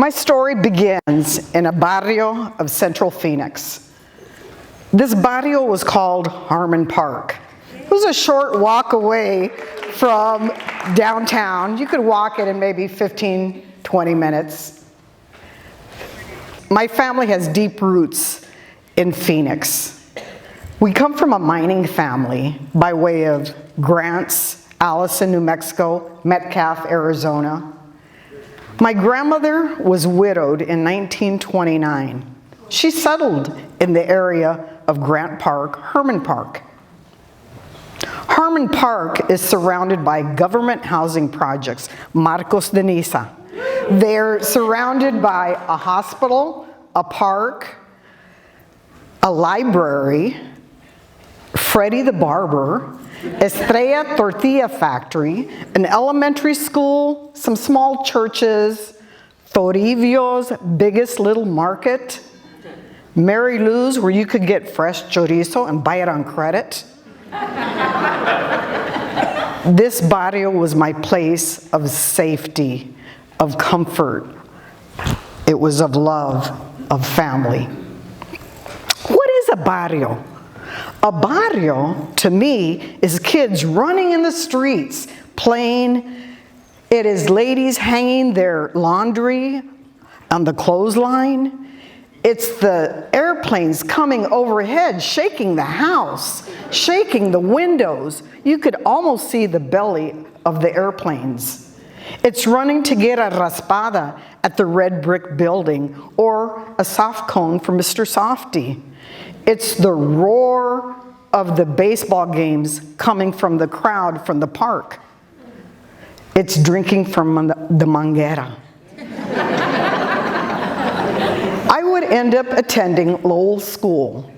My story begins in a barrio of Central Phoenix. This barrio was called Harmon Park. It was a short walk away from downtown. You could walk it in maybe 15, 20 minutes. My family has deep roots in Phoenix. We come from a mining family by way of Grants, Allison, New Mexico, Metcalf, Arizona. My grandmother was widowed in 1929. She settled in the area of Grant Park, Harmon Park. Harmon Park is surrounded by government housing projects, Marcos de Niza. They're surrounded by a hospital, a park, a library, Freddie the Barber, Estrella Tortilla Factory, an elementary school, some small churches, Toribio's biggest little market, Mary Lou's where you could get fresh chorizo and buy it on credit. This barrio was my place of safety, of comfort. It was of love, of family. What is a barrio? A barrio, to me, is kids running in the streets, playing. It is ladies hanging their laundry on the clothesline. It's the airplanes coming overhead, shaking the house, shaking the windows. You could almost see the belly of the airplanes. It's running to get a raspada at the red brick building or a soft cone for Mr. Softy. It's the roar of the baseball games coming from the crowd from the park. It's drinking from the manguera. I would end up attending Lowell School.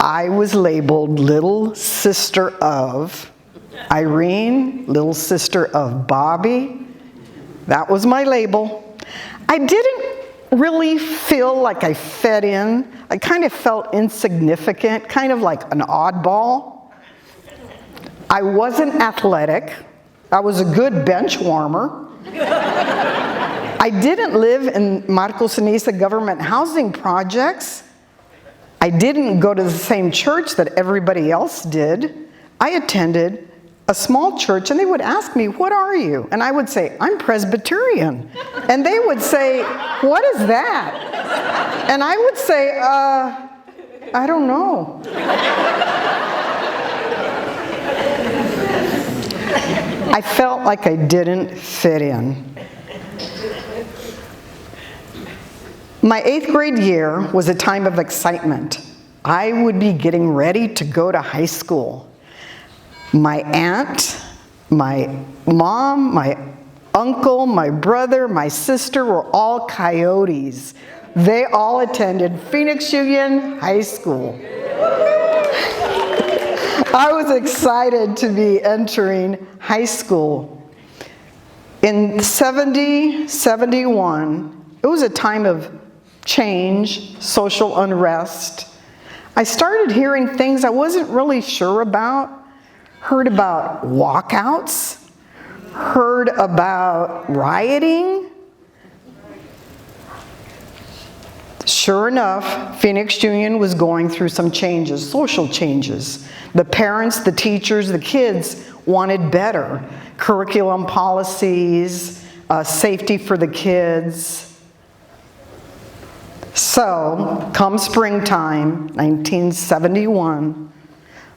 I was labeled little sister of Irene, little sister of Bobby. That was my label. I didn't really feel like I fit in. I kind of felt insignificant, kind of like an oddball. I wasn't athletic. I was a good bench warmer. I didn't live in Marcos and Niza government housing projects. I didn't go to the same church that everybody else did. I attended a small church, and they would ask me, "What are you?" And I would say, "I'm Presbyterian." And they would say, "What is that?" And I would say, I don't know. I felt like I didn't fit in. My 8th grade year was a time of excitement. I would be getting ready to go to high school. My aunt, my mom, my uncle, my brother, my sister were all coyotes. They all attended Phoenix Union High School. I was excited to be entering high school. In 70, 71, it was a time of change, social unrest. I started hearing things I wasn't really sure about. Heard about walkouts, heard about rioting. Sure enough, Phoenix Union was going through some changes, social changes. The parents, the teachers, the kids wanted better. Curriculum policies, safety for the kids. So, come springtime, 1971,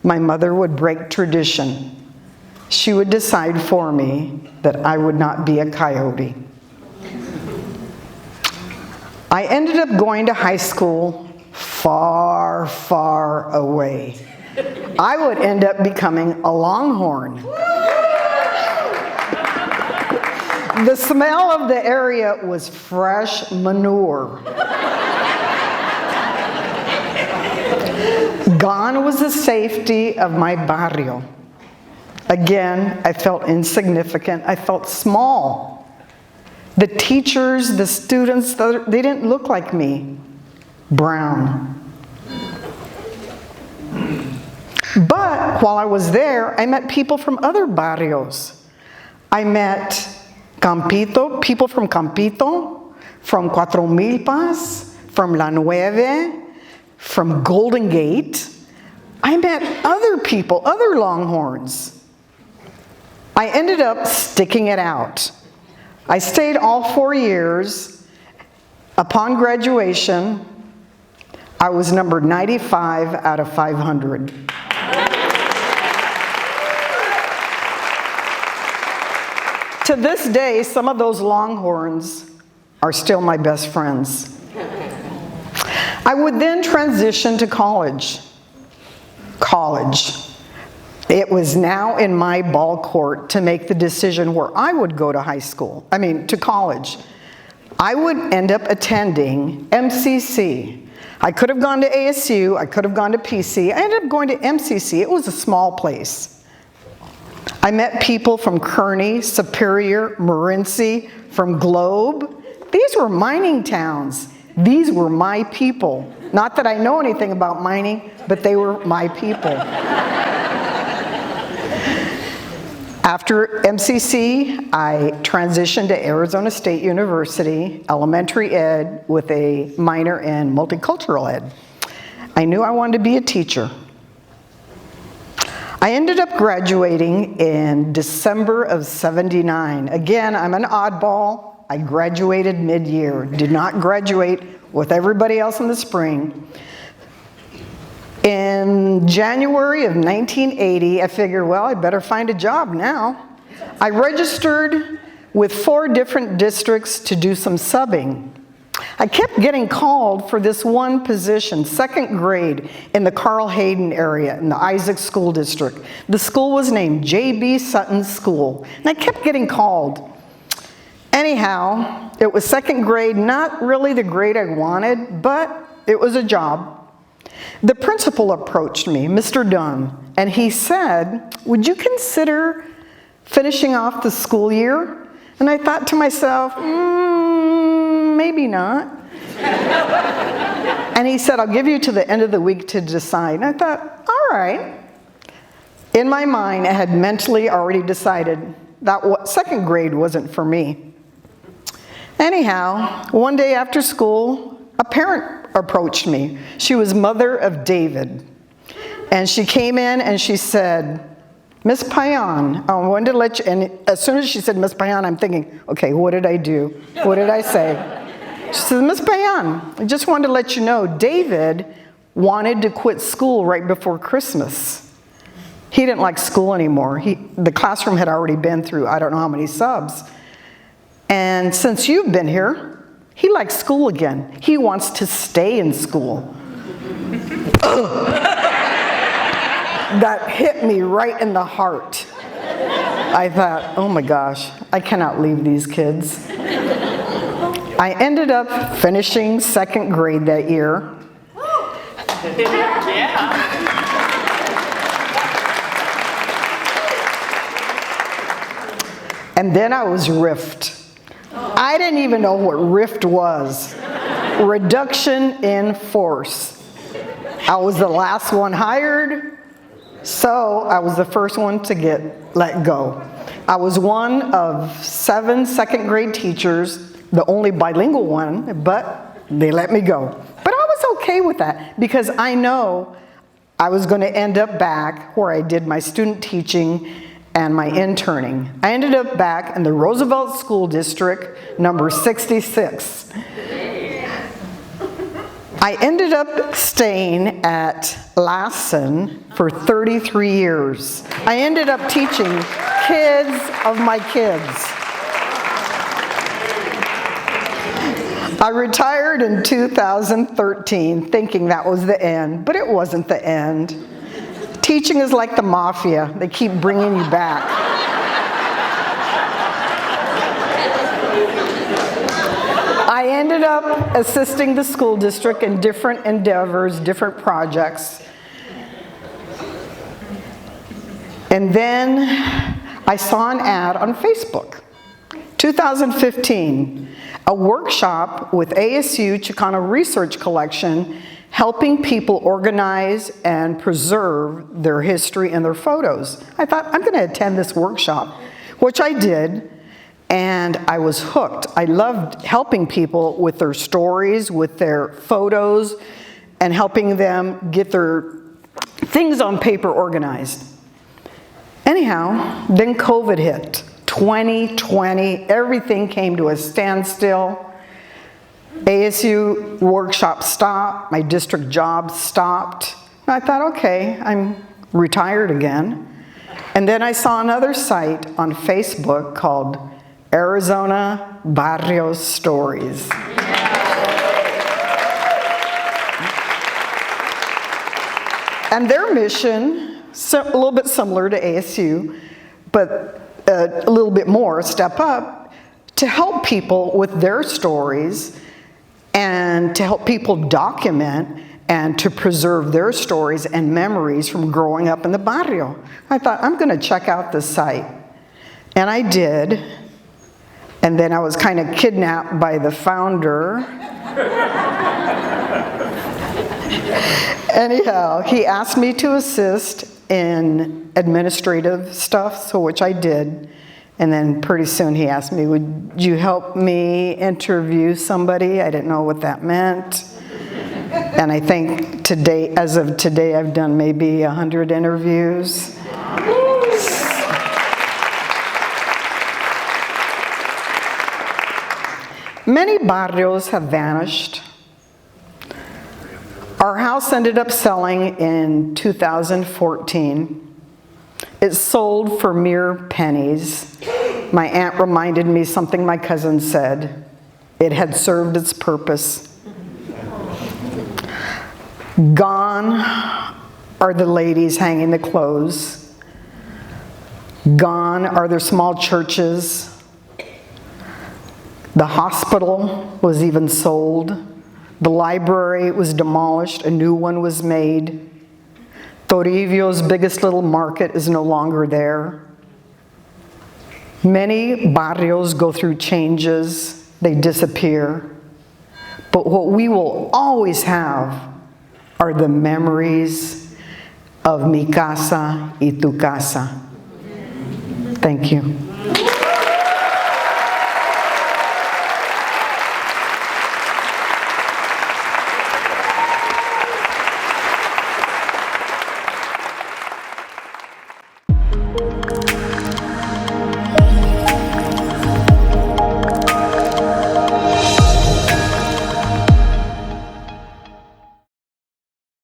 my mother would break tradition. She would decide for me that I would not be a coyote. I ended up going to high school far, far away. I would end up becoming a Longhorn. The smell of the area was fresh manure. Gone was the safety of my barrio. Again, I felt insignificant. I felt small. The teachers, the students, they didn't look like me. Brown. But while I was there, I met people from other barrios. I met Campito, people from Campito, from Cuatro Milpas, from La Nueve, from Golden Gate. I met other people, other Longhorns. I ended up sticking it out. I stayed all 4 years. Upon graduation, I was number 95 out of 500. To this day, some of those Longhorns are still my best friends. I would then transition to college. It was now in my ball court to make the decision where I would go to to college. I would end up attending MCC. I could have gone to ASU, I could have gone to PC. I ended up going to MCC. It was a small place. I met people from Kearney, Superior, Morenci, from Globe. These were mining towns. These were my people. Not that I know anything about mining, but they were my people. After MCC, I transitioned to Arizona State University, elementary ed, with a minor in multicultural ed. I knew I wanted to be a teacher. I ended up graduating in December of '79. Again, I'm an oddball. I graduated mid-year, did not graduate with everybody else in the spring. In January of 1980, I figured, well, I better find a job now. I registered with 4 different districts to do some subbing. I kept getting called for this one position, 2nd grade, in the Carl Hayden area, in the Isaac School District. The school was named J.B. Sutton School, and I kept getting called. Anyhow, it was 2nd grade, not really the grade I wanted, but it was a job. The principal approached me, Mr. Dunn, and he said, would you consider finishing off the school year? And I thought to myself, maybe not. And he said, I'll give you to the end of the week to decide. And I thought, all right. In my mind, I had mentally already decided that 2nd grade wasn't for me. Anyhow, one day after school, a parent approached me. She was mother of David. And she came in and she said, Miss Payan, I wanted to let you, and as soon as she said Miss Payan, I'm thinking, okay, what did I do? What did I say? She said, Miss Payan, I just wanted to let you know, David wanted to quit school right before Christmas. He didn't like school anymore. The classroom had already been through I don't know how many subs. And since you've been here, he likes school again. He wants to stay in school. That hit me right in the heart. I thought, oh my gosh, I cannot leave these kids. I ended up finishing 2nd grade that year. And then I was riffed. I didn't even know what rift was. Reduction in force. I was the last one hired, so I was the first one to get let go. I was one of 7 2nd grade teachers, the only bilingual one, but they let me go. But I was okay with that because I know I was going to end up back where I did my student teaching and my interning. I ended up back in the Roosevelt School District, number 66. I ended up staying at Lassen for 33 years. I ended up teaching kids of my kids. I retired in 2013 thinking that was the end, but it wasn't the end. Teaching is like the mafia. They keep bringing you back. I ended up assisting the school district in different endeavors, different projects. And then I saw an ad on Facebook. 2015, a workshop with ASU Chicano Research Collection helping people organize and preserve their history and their photos. I thought, I'm going to attend this workshop, which I did. and I was hooked. I loved helping people with their stories, with their photos, and helping them get their things on paper organized. Anyhow, then COVID hit. 2020, everything came to a standstill. ASU workshop stopped, my district job stopped. I thought, okay, I'm retired again. And then I saw another site on Facebook called Arizona Barrio Stories. And their mission, a little bit similar to ASU, but a little bit more, step up, to help people with their stories and to help people document and to preserve their stories and memories from growing up in the barrio. I thought, I'm going to check out this site. And I did. And then I was kind of kidnapped by the founder. Anyhow, he asked me to assist in administrative stuff, so which I did. And then pretty soon he asked me, would you help me interview somebody? I didn't know what that meant. And I think today, as of today, I've done maybe 100 interviews. Many barrios have vanished. Our house ended up selling in 2014. It sold for mere pennies. My aunt reminded me something my cousin said. It had served its purpose. Gone are the ladies hanging the clothes. Gone are their small churches. The hospital was even sold. The library was demolished, a new one was made. Toribio's biggest little market is no longer there. Many barrios go through changes, they disappear. But what we will always have are the memories of mi casa y tu casa. Thank you.